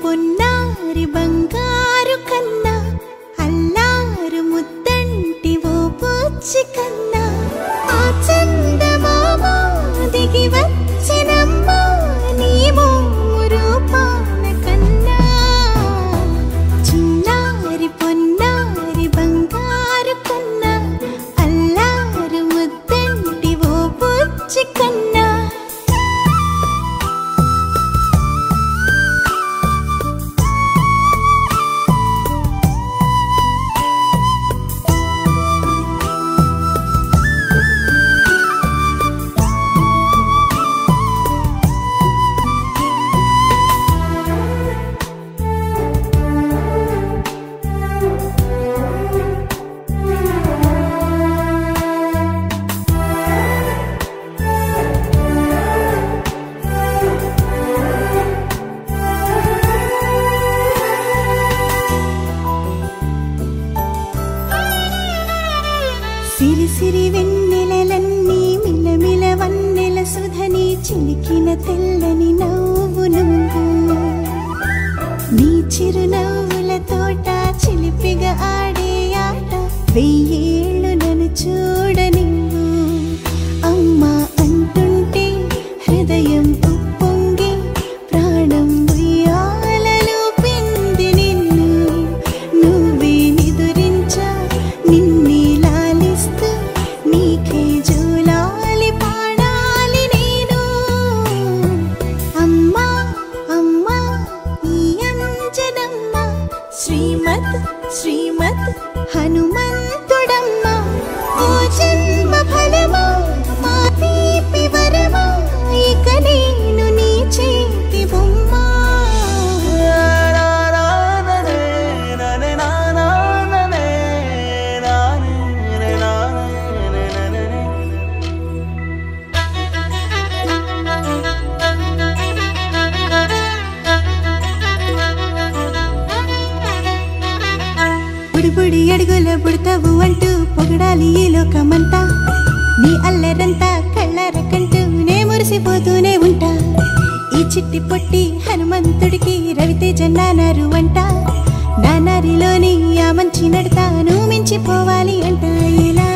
పొన్నారి బంగారు కన్నా అల్లారు ముద్దంటి ఓ పూచి కన్నా ఆ చందమామ దిగి వచ్చినమ్మా నీ రూపాన కన్నా చిన్నారి పొన్నారి బంగారు కన్నా అల్లారు ముద్దంటి ఓ పూచి కన్నా సిరి సిరి వెన్నెలలన్నీ మిలమిల వన్నెల సుధని చిలికిన తెల్లని నవ్వు నువ్వు నీ చిరునవ్వుల తోట చిలిపిగా ఆడే ఆట వెయ్యేళ్ళు నన్ను చూడ నువ్వు అమ్మా అంటుంటే హృదయం ఉప్పొంగి ప్రాణం ఉయ్యాలలో పిండి నిన్ను నువ్వే నిదురించా నిన్నే నీకే జూలాలి పాడాలి నేను అమ్మా అమ్మా ఈ అంజనమ్మ శ్రీమత్ శ్రీమత్ హనుమంతుడమ్మ ఓ జన్మ ఫలమా మా తీపి వరమా ఇక నేను నీ చేతి బొమ్మ బుడి అడుగుల బుడతావు అంటూ పొగడాలి ఈ లోకమంతా నీ అల్లరంతా కళ్ళారకంటూ నే మురిసిపోతూనే ఉంటా ఈ చిట్టి పొట్టి హనుమంతుడికి రవితేజ నానారు అంట నానారిలోని ఆ మంచి నడతా నువ్వు మించిపోవాలి అంట ఇలా